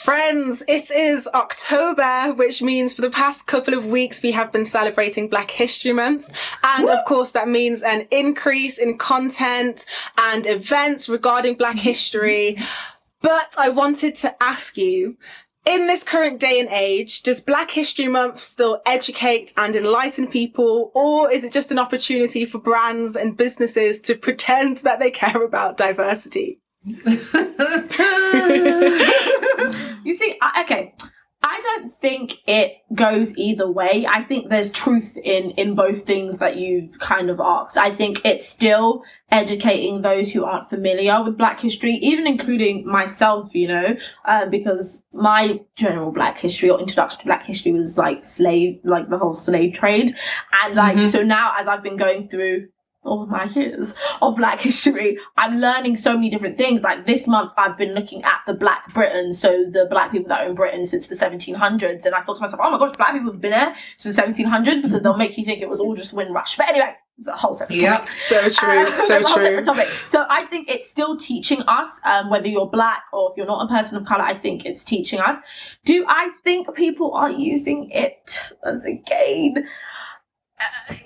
Friends, it is October, which means for the past couple of weeks we have been celebrating Black History Month. And of course that means an increase in content and events regarding Black history. But I wanted to ask you, in this current day and age, does Black History Month still educate and enlighten people, or is it just an opportunity for brands and businesses to pretend that they care about diversity? You see, I don't think it goes either way. I think there's truth in both things that you've kind of asked. I think it's still educating those who aren't familiar with Black history, even including myself, because my general Black history or introduction to Black history was the whole slave trade. And so now as I've been going through all my years of Black history, I'm learning so many different things. Like this month, I've been looking at the Black Britain, so the Black people that are in Britain since the 1700s, and I thought to myself, oh my gosh, Black people have been here since the 1700s, because they'll make you think it was all just Windrush. But anyway, it's a whole separate topic. So true, so true. So I think it's still teaching us, whether you're Black or if you're not a person of colour, I think it's teaching us. Do I think people are using it as a gain?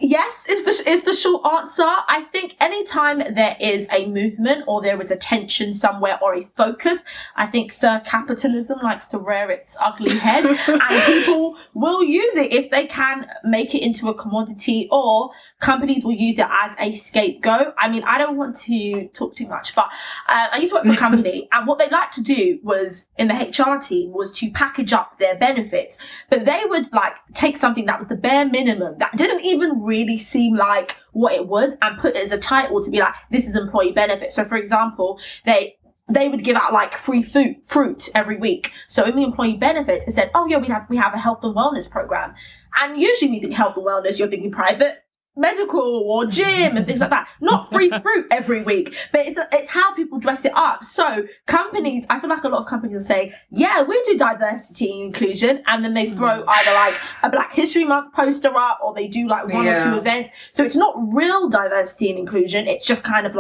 Yes, is the short answer. I think anytime there is a movement or there is a tension somewhere or a focus, I think Sir Capitalism likes to rear its ugly head, and people will use it if they can make it into a commodity, or companies will use it as a scapegoat. I mean, I don't want to talk too much, but I used to work for a company, and what they liked to do was, in the HR team, was to package up their benefits. But they would take something that was the bare minimum, that didn't even really seem like what it was, and put it as a title to be like, this is employee benefit. So for example, they would give out free fruit every week. So in the employee benefits, it said, oh yeah, we have a health and wellness program. And usually when you think health and wellness, you're thinking private medical or gym and things like that, not free fruit every week. But it's how people dress it up. So companies, I feel like a lot of companies are saying, yeah, we do diversity and inclusion, and then they throw either a Black History Month poster up, or they do one or two events. So it's not real diversity and inclusion, it's just kind of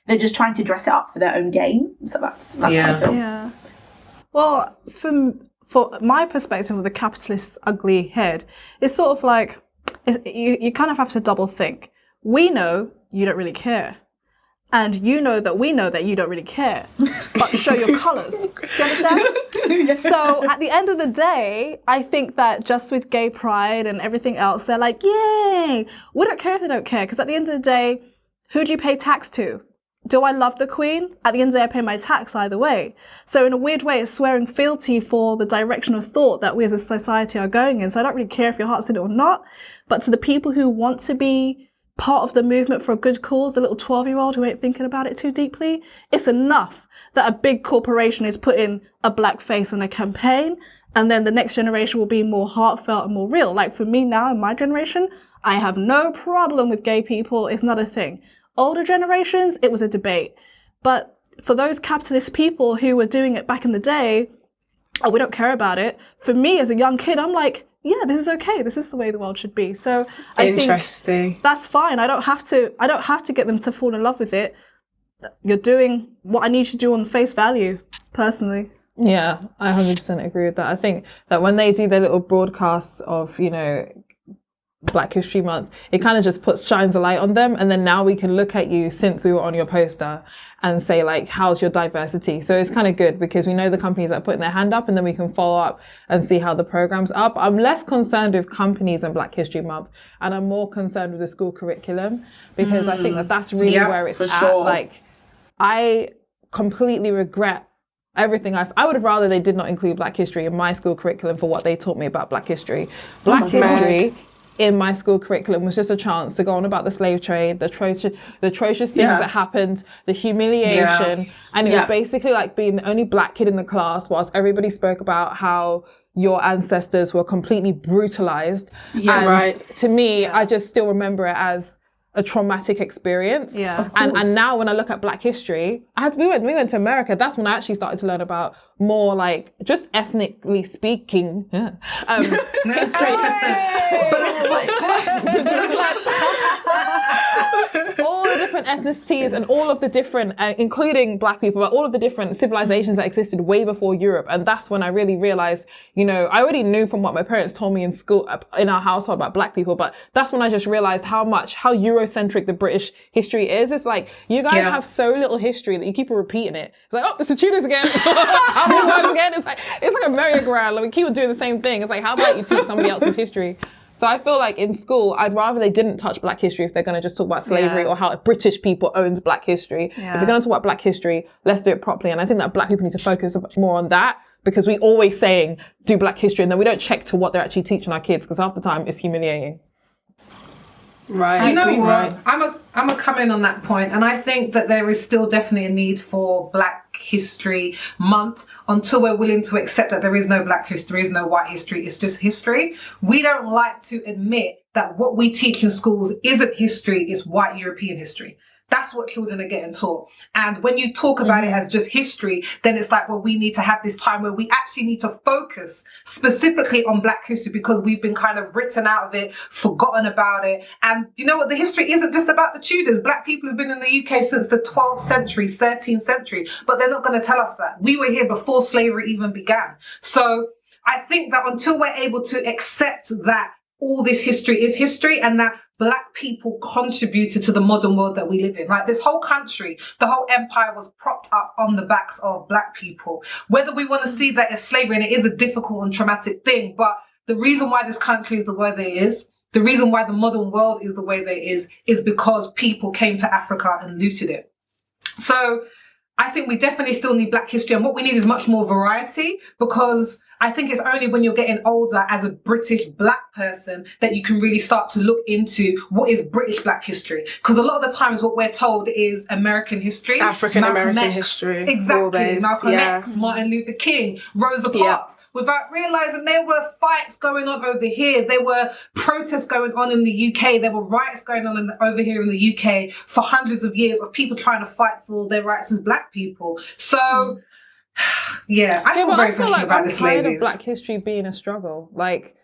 they're just trying to dress it up for their own gain. So that's how I feel. Yeah. Well, from my perspective of the capitalist's ugly head, it's sort of you kind of have to double think. We know you don't really care. And you know that we know that you don't really care. But show your colours. Do you understand? So at the end of the day, I think that just with gay pride and everything else, they're like, yay! We don't care if they don't care. Because at the end of the day, who do you pay tax to? Do I love the Queen? At the end of the day, I pay my tax either way. So in a weird way, it's swearing fealty for the direction of thought that we as a society are going in. So I don't really care if your heart's in it or not. But to the people who want to be part of the movement for a good cause, the little 12-year-old who ain't thinking about it too deeply, it's enough that a big corporation is putting a black face on a campaign, and then the next generation will be more heartfelt and more real. For me now, in my generation, I have no problem with gay people. It's not a thing. Older generations, it was a debate. But for those capitalist people who were doing it back in the day, oh, we don't care about it. For me as a young kid, I'm like, yeah, this is okay. This is the way the world should be. So I think that's fine. I don't have to get them to fall in love with it. You're doing what I need you to do on face value, personally. Yeah, I 100% agree with that. I think that when they do their little broadcasts of, Black History Month, it kind of just shines a light on them, and then now we can look at you since we were on your poster and say how's your diversity. So it's kind of good because we know the companies that are putting their hand up, and then we can follow up and see how the program's up. I'm less concerned with companies and Black History Month, and I'm more concerned with the school curriculum, because I think that's really where it's at. Sure. I completely regret everything. I would have rather they did not include Black history in my school curriculum for what they taught me about Black history. Black history in my school curriculum was just a chance to go on about the slave trade, the atrocious things that happened, the humiliation, and it was basically being the only Black kid in the class whilst everybody spoke about how your ancestors were completely brutalized. To me, I just still remember it as a traumatic experience. And now when I look at Black history, we went to America. That's when I actually started to learn about more just ethnically speaking history. All the different ethnicities and all of the different, including black people, but all of the different civilizations that existed way before Europe. And that's when I really realized, you know, I already knew from what my parents told me in school, in our household about black people, but that's when I just realized how Eurocentric the British history is. It's like, you guys have so little history that you keep repeating it. It's like, oh, it's the Tudors again. How many words again? It's like a merry-go-round. Like, we keep doing the same thing. It's like, how about you teach somebody else's history? So I feel like in school, I'd rather they didn't touch black history if they're going to just talk about slavery or how British people owned black history. If they're going to talk about black history, let's do it properly. And I think that black people need to focus more on that, because we always saying do black history and then we don't check to what they're actually teaching our kids, because half the time it's humiliating. Right. Do you know what? I'm a come in on that point, and I think that there is still definitely a need for Black History Month until we're willing to accept that there is no Black history, there is no white history, it's just history. We don't like to admit that what we teach in schools isn't history, it's white European history. That's what children are getting taught. And when you talk about it as just history, then it's like, well, we need to have this time where we actually need to focus specifically on Black history, because we've been kind of written out of it, forgotten about it. And you know what? The history isn't just about the Tudors. Black people have been in the UK since the 12th century, 13th century, but they're not going to tell us that. We were here before slavery even began. So I think that until we're able to accept that all this history is history and that Black people contributed to the modern world that we live in. Like, this whole country, the whole empire was propped up on the backs of Black people. Whether we want to see that as slavery, and it is a difficult and traumatic thing, but the reason why this country is the way that it is, the reason why the modern world is the way that it is because people came to Africa and looted it. So I think we definitely still need Black history, and what we need is much more variety, because I think it's only when you're getting older as a British Black person that you can really start to look into what is British Black history. Because a lot of the times what we're told is American history. African-American history. Exactly. Malcolm X, Martin Luther King, Rosa Parks. Without realising there were fights going on over here. There were protests going on in the UK. There were riots going on over here in the UK for hundreds of years of people trying to fight for their rights as Black people. So... yeah, I feel very passionate about this, ladies. I'm tired of Black history being a struggle. Like,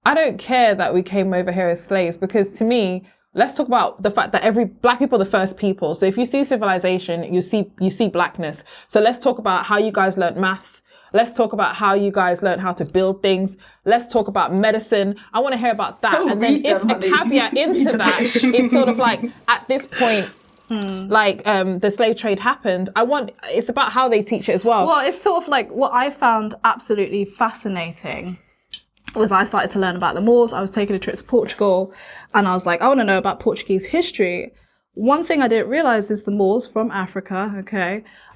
I don't care that we came over here as slaves, because to me, let's talk about the fact that Black people are the first people. So if you see civilization, you see Blackness. So let's talk about how you guys learned maths. Let's talk about how you guys learned how to build things. Let's talk about medicine. I want to hear about that. And then if a caveat into that is sort of like, at this point, like the slave trade happened, it's about how they teach it as well. Well, it's sort of like what I found absolutely fascinating was I started to learn about the Moors. I was taking a trip to Portugal and I was like, I want to know about Portuguese history. One thing I didn't realize is the Moors from Africa,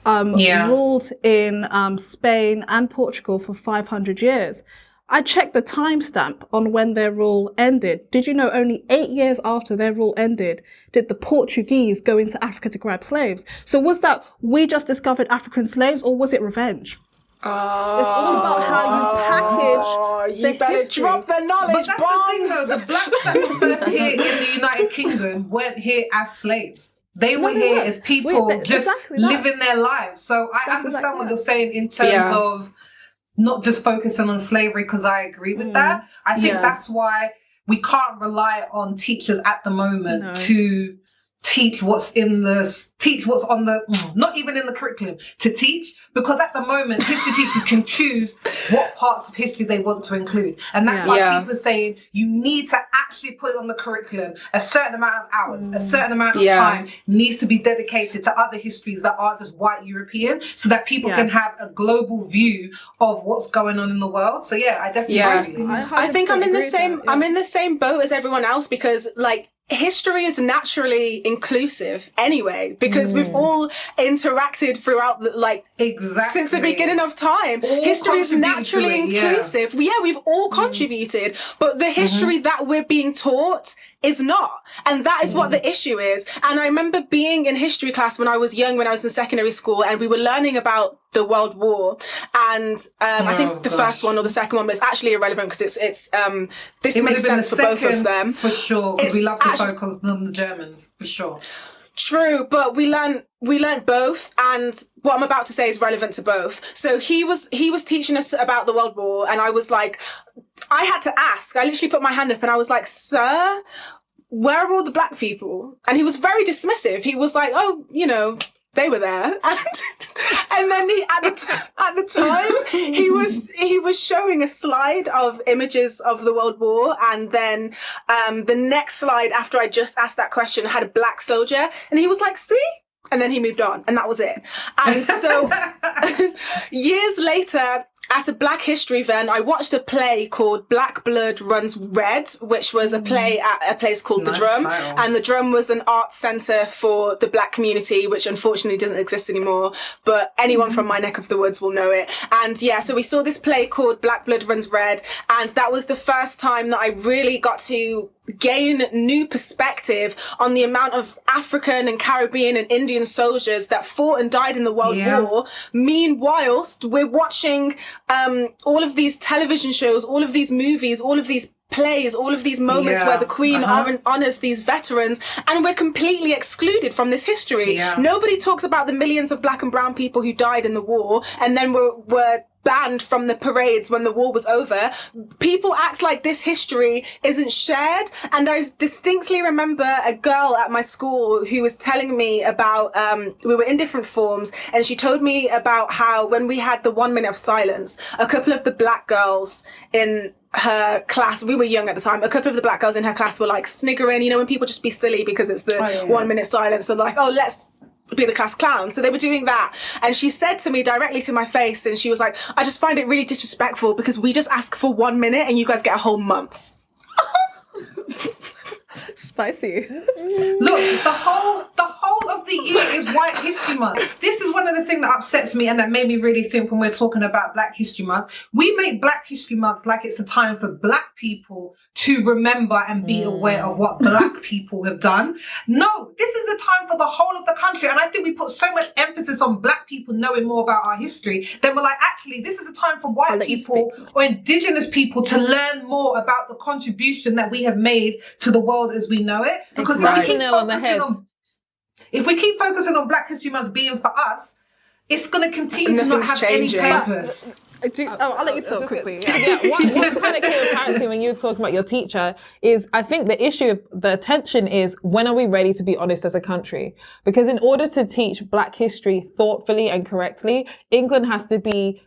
ruled in Spain and Portugal for 500 years. I checked the timestamp on when their rule ended. Did you know only 8 years after their rule ended did the Portuguese go into Africa to grab slaves? So was that we just discovered African slaves, or was it revenge? It's all about how you package you better history. drop the knowledge But that's bombs. the thing, though. The Blacks that were first here in the United Kingdom weren't here as slaves. They were here as people just living their lives. So I understand what you're saying in terms of not just focusing on slavery, because I agree with that. I think that's why we can't rely on teachers at the moment to teach what's on the, not even in the curriculum, to teach, because at the moment history teachers can choose what parts of history they want to include, and that's why people are saying you need to actually put it on the curriculum. A certain amount of hours, a certain amount of time needs to be dedicated to other histories that aren't just white European, so that people can have a global view of what's going on in the world. So I definitely agree. I think I'm in the same I'm in the same boat as everyone else, because like history is naturally inclusive anyway, because we've all interacted throughout since the beginning of time. All history is naturally inclusive. We've all contributed, but the history that we're being taught is not, and that is what the issue is. And I remember being in history class when I was young, when I was in secondary school, and we were learning about the World War, and I think the first one or the second one, but it's actually irrelevant because it's this makes sense for both of them for sure, because we love to focus on the Germans for sure. True, but we learned both, and what I'm about to say is relevant to both. So he was teaching us about the World War, and I was like, I had to ask. I literally put my hand up and I was like, sir, where are all the black people? And he was very dismissive. He was like, oh, they were there. And then at the time, he was showing a slide of images of the World War. And then the next slide after I just asked that question had a black soldier. And he was like, see? And then he moved on, and that was it. And so years later, at a Black History event, I watched a play called Black Blood Runs Red, which was a play at a place called The Drum. Title. And The Drum was an arts centre for the black community, which unfortunately doesn't exist anymore. But anyone from my neck of the woods will know it. And yeah, so we saw this play called Black Blood Runs Red. And that was the first time that I really got to gain new perspective on the amount of African and Caribbean and Indian soldiers that fought and died in the World War. Meanwhile, we're watching all of these television shows, all of these movies, all of these plays, all of these moments where the Queen honors these veterans, and we're completely excluded from this history. Nobody talks about the millions of black and brown people who died in the war and then were banned from the parades when the war was over. People act like this history isn't shared. And I distinctly remember a girl at my school who was telling me about, we were in different forms, and she told me about how when we had the 1 minute of silence, a couple of the black girls in her class, we were young at the time, a couple of the black girls in her class were like sniggering, when people just be silly because it's the 1 minute silence. So like, oh, let's be the class clown. So they were doing that. And she said to me directly to my face, and she was like, I just find it really disrespectful because we just ask for 1 minute and you guys get a whole month. Spicy. Look, the whole of the year is White History Month. This is one of the things that upsets me and that made me really think when we're talking about Black History Month. We make Black History Month like it's a time for black people to remember and be aware of what black people have done. No, this is a time for the whole of the country. And I think we put so much emphasis on black people knowing more about our history. Then we're like, actually, this is a time for white people or indigenous people to learn more about the contribution that we have made to the world as we know it. Because if we keep focusing on Black History Month being for us, it's going to continue to not have changing. Any purpose. I'll let you talk quickly. What's kind of clear apparently when you were talking about your teacher is, I think the issue, the tension is, when are we ready to be honest as a country? Because in order to teach Black history thoughtfully and correctly, England has to be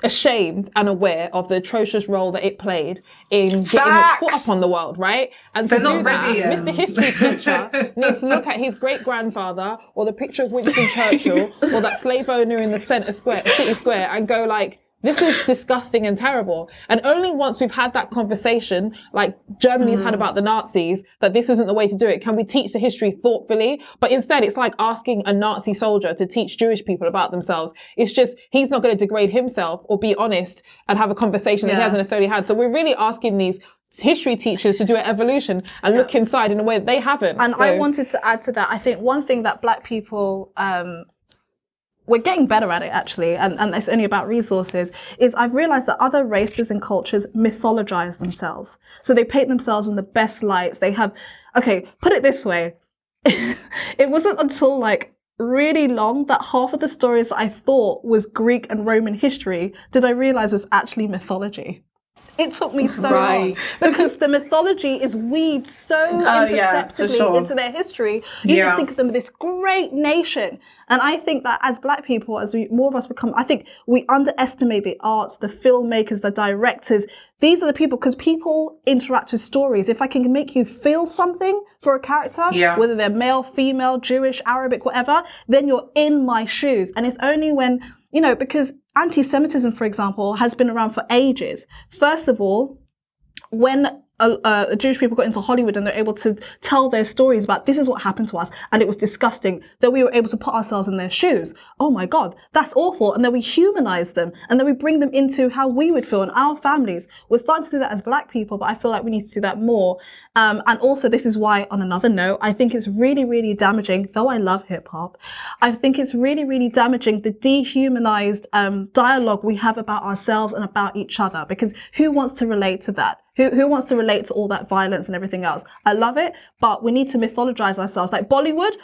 ashamed and aware of the atrocious role that it played in getting its foot up on the world, right? And to do that, Mr. History teacher needs to look at his great-grandfather or the picture of Winston Churchill or that slave owner in the city square and go like, this is disgusting and terrible. And only once we've had that conversation, like Germany's had about the Nazis, that this isn't the way to do it, can we teach the history thoughtfully. But instead, it's like asking a Nazi soldier to teach Jewish people about themselves. It's just, he's not going to degrade himself or be honest and have a conversation that he hasn't necessarily had. So we're really asking these history teachers to do an evolution and look inside in a way that they haven't. And I wanted to add to that, I think one thing that black people, we're getting better at it actually, and it's only about resources, is I've realized that other races and cultures mythologize themselves. So they paint themselves in the best lights. They have, okay, put it this way. It wasn't until like really long that half of the stories that I thought was Greek and Roman history did I realize was actually mythology. It took me so long because the mythology is weaved so imperceptibly into their history. You just think of them as this great nation. And I think that as black people, as more of us become, I think we underestimate the arts, the filmmakers, the directors. These are the people, because people interact with stories. If I can make you feel something for a character, whether they're male, female, Jewish, Arabic, whatever, then you're in my shoes. And it's only when, because anti-Semitism, for example, has been around for ages. First of all, when Jewish people got into Hollywood and they're able to tell their stories about this is what happened to us and it was disgusting, that we were able to put ourselves in their shoes. Oh my God, that's awful. And then we humanize them and then we bring them into how we would feel in our families. We're starting to do that as black people, but I feel like we need to do that more. And also this is why, on another note, I think it's really, really damaging, though I love hip hop, I think it's really, really damaging the dehumanized dialogue we have about ourselves and about each other, because who wants to relate to that? Who wants to relate to all that violence and everything else? I love it, but we need to mythologize ourselves. Like Bollywood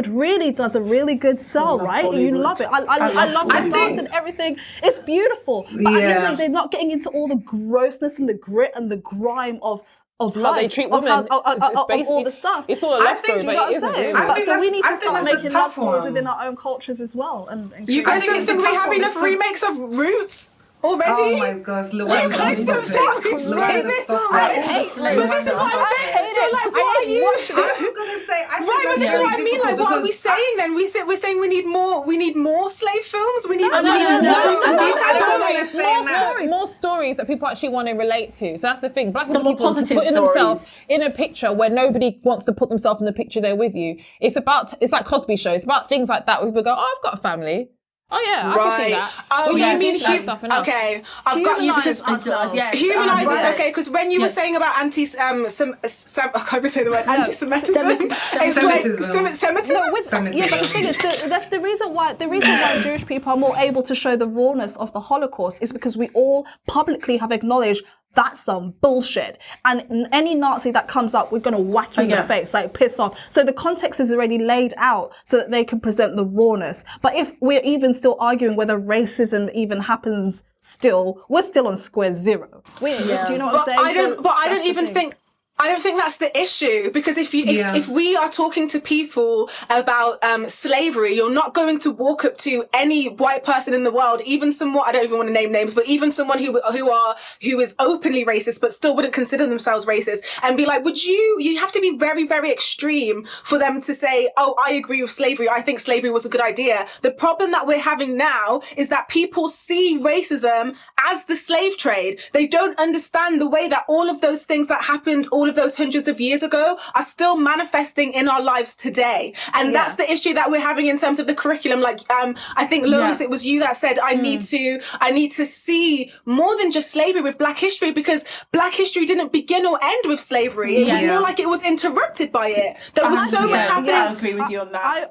really does a really good sell, right? Bollywood. You love it. I love the dance and everything. It's beautiful. But at the end of the day, they're not getting into all the grossness and the grit and the grime of of How life, they treat of women. how- It's of all basically- the stuff. It's all a I love think- story, Do you know but what it I'm isn't saying? really. I But think so we that's- need I to think start that's a making tough love stories one. within our own cultures as well. And You guys think don't it's think a we tough have one enough because- remakes of Roots already? Oh my gosh, Luanda. You guys don't think we've seen this already? But this is what I'm saying. So like, why are you? I was gonna say, I think Right, but that's this is very what I mean. Like, difficult what are we because saying then? We're saying we need more slave films. We need no, more no. recent I details. don't on know. it. saying that. More stories that people actually want to relate to. So that's the thing. Black The more people positive putting themselves stories. in a picture where nobody wants to put themselves in the picture there with you. It's like Cosby Show. It's about things like that where people go, oh, I've got a family. Oh yeah, I can see that. Oh, We you don't mean do that stuff enough. okay? I've got you because Humanize ourselves. humanizes. Right. Okay, because when you were saying about I can't even say the word anti-Semitism. It's like Semitism. Semitism. No, yeah, but the thing is, that's the reason why Jewish people are more able to show the rawness of the Holocaust is because we all publicly have acknowledged that's some bullshit. And any Nazi that comes up, we're going to whack you in the face, like piss off. So the context is already laid out so that they can present the rawness. But if we're even still arguing whether racism even happens still, we're still on square zero. Do you know what I'm saying? I don't think that's the issue, because if we are talking to people about slavery, you're not going to walk up to any white person in the world, even someone, I don't even want to name names, but even someone who is openly racist but still wouldn't consider themselves racist, and be like, you have to be very, very extreme for them to say, oh, I agree with slavery, I think slavery was a good idea. The problem that we're having now is that people see racism as the slave trade. They don't understand the way that all of those things that happened all of those hundreds of years ago are still manifesting in our lives today. And that's the issue that we're having in terms of the curriculum. Like, I think, Lois, it was you that said, I need to see more than just slavery with Black history, because Black history didn't begin or end with slavery. It was more like it was interrupted by it. There was so much happening. I agree with you on that.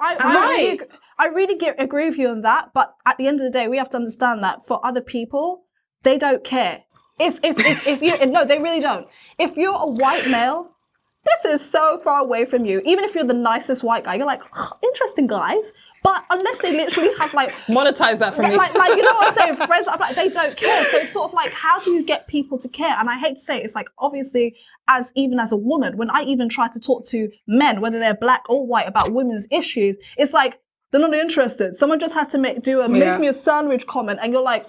I really agree with you on that, but at the end of the day, we have to understand that for other people, they don't care. If you no, they really don't. If you're a white male, this is so far away from you. Even if you're the nicest white guy, you're like, interesting guys. But unless they literally have like monetize that for me. Like you know what I'm saying? Friends, I'm like, they don't care. So it's sort of like, how do you get people to care? And I hate to say it, it's like, obviously, even as a woman, when I even try to talk to men, whether they're Black or white, about women's issues, it's like they're not interested. Someone just has to make me a sandwich comment, and you're like,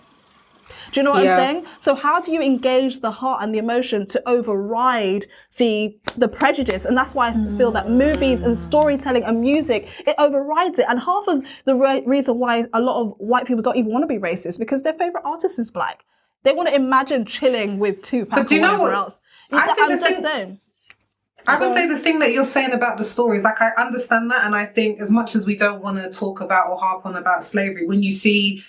do you know what I'm saying? So how do you engage the heart and the emotion to override the prejudice? And that's why I feel that movies and storytelling and music, it overrides it. And half of the reason why a lot of white people don't even want to be racist, because their favorite artist is Black. They want to imagine chilling with Tupac or whatever else. I'm just saying. I would say the thing that you're saying about the stories, like, I understand that, and I think as much as we don't want to talk about or harp on about slavery, when you see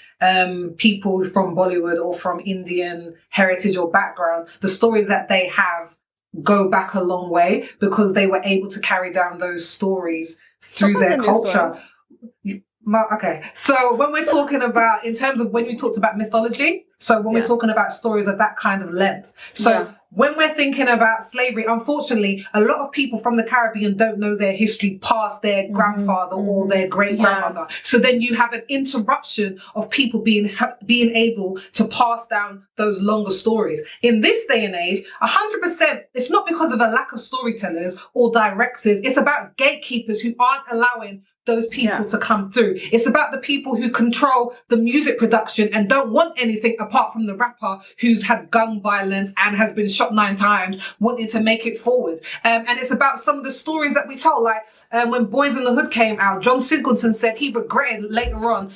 people from Bollywood or from Indian heritage or background, the stories that they have go back a long way, because they were able to carry down those stories through their culture. Okay, so when we're talking about, in terms of when you talked about mythology, so when we're talking about stories of that kind of length, so when we're thinking about slavery, unfortunately, a lot of people from the Caribbean don't know their history past their grandfather or their great-grandmother. So then you have an interruption of people being able to pass down those longer stories. In this day and age, 100%, it's not because of a lack of storytellers or directors. It's about gatekeepers who aren't allowing those people to come through. It's about the people who control the music production and don't want anything apart from the rapper who's had gun violence and has been shot 9 times, wanting to make it forward. And it's about some of the stories that we tell, like when Boys in the Hood came out, John Singleton said he regretted later on,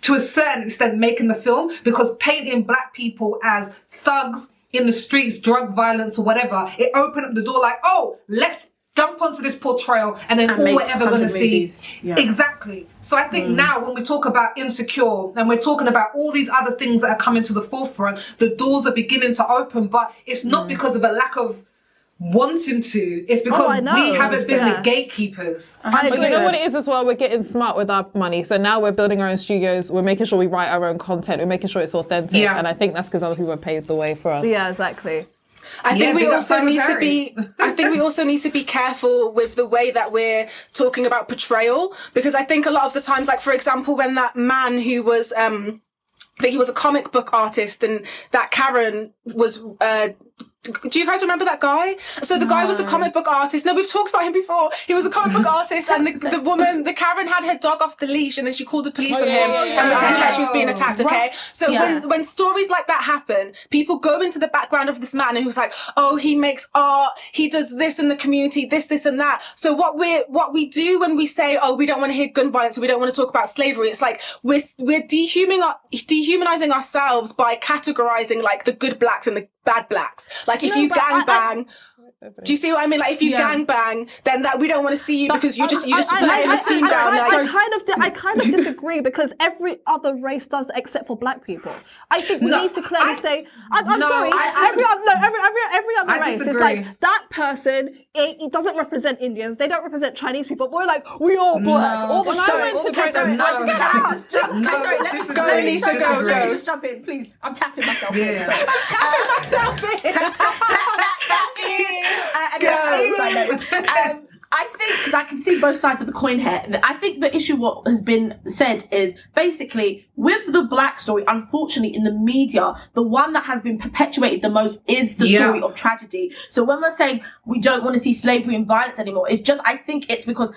to a certain extent, making the film, because painting Black people as thugs in the streets, drug violence or whatever, it opened up the door like, oh, let's jump onto this portrayal and then all we're ever going to see. Exactly. So I think now when we talk about Insecure and we're talking about all these other things that are coming to the forefront, the doors are beginning to open, but it's not because of a lack of wanting to, it's because we haven't been the gatekeepers. But you know what it is as well, we're getting smart with our money. So now we're building our own studios, we're making sure we write our own content, we're making sure it's authentic. And I think that's because other people have paved the way for us. Yeah, exactly. I think we also need to be careful with the way that we're talking about portrayal, because I think a lot of the times, like for example, when that man who was I think he was a comic book artist, and that Karen was Do you guys remember that guy? So the guy was a comic book artist. No, we've talked about him before. He was a comic book artist, and the woman, the Karen, had her dog off the leash, and then she called the police on him and pretended that she was being attacked. Okay, so when stories like that happen, people go into the background of this man, and who's like, oh, he makes art, he does this in the community, this, and that. So what we do when we say, oh, we don't want to hear gun violence, we don't want to talk about slavery, it's like we're dehumanizing ourselves by categorizing like the good blacks and the bad blacks. Like if you gangbang, do you see what I mean? Like if you gangbang, then that we don't want to see you because you just letting the team down. I kind of disagree because every other race does that except for black people. I think we need to clearly say. I'm sorry. Every other race is like that person. It doesn't represent Indians. They don't represent Chinese people. We're like we all black. All the time. Go, Anissa. Go. Just jump in, please. I'm tapping myself. I'm tapping myself in. I think, because I can see both sides of the coin here, I think the issue what has been said is basically with the black story, unfortunately in the media, the one that has been perpetuated the most is the story of tragedy. So when we're saying we don't want to see slavery and violence anymore, it's just, I think it's because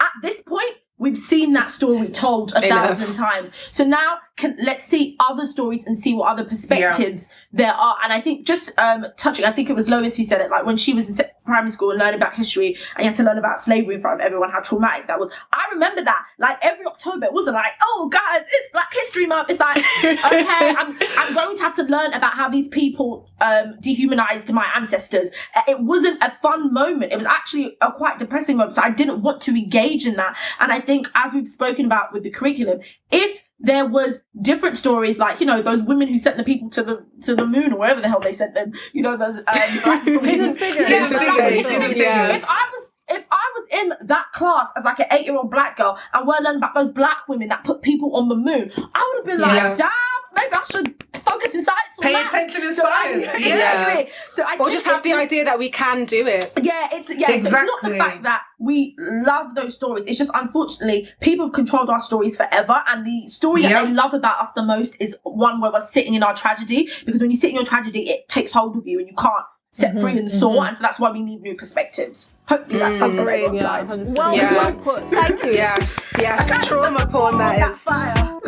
at this point, we've seen that story told 1,000 times. So now let's see other stories and see what other perspectives there are. And I think just touching, I think it was Lois who said it, like when she was in primary school and learning about history and you had to learn about slavery in front of everyone, how traumatic that was. I remember that, like every October, it wasn't like, oh guys, it's Black History Month. It's like, okay, I'm going to have to learn about how these people dehumanized my ancestors. It wasn't a fun moment. It was actually a quite depressing moment. So I didn't want to engage in that. And I think as we've spoken about with the curriculum, if there was different stories, like, you know, those women who sent the people to the moon or wherever the hell they sent them, you know, those black people Hidden figures. If I was in that class as like an 8-year-old black girl and we're learning about those black women that put people on the moon, I would have been like, damn, maybe I should focus in science. Pay attention in science. So I or just have the idea that we can do it. Yeah, exactly. So it's not the fact that we love those stories. It's just, unfortunately, people have controlled our stories forever, and the story that they love about us the most is one where we're sitting in our tragedy, because when you sit in your tragedy, it takes hold of you and you can't set free and soar, and so that's why we need new perspectives. Hopefully that's something right side. Well put. Thank you. Yes. Trauma porn, that is. Fire.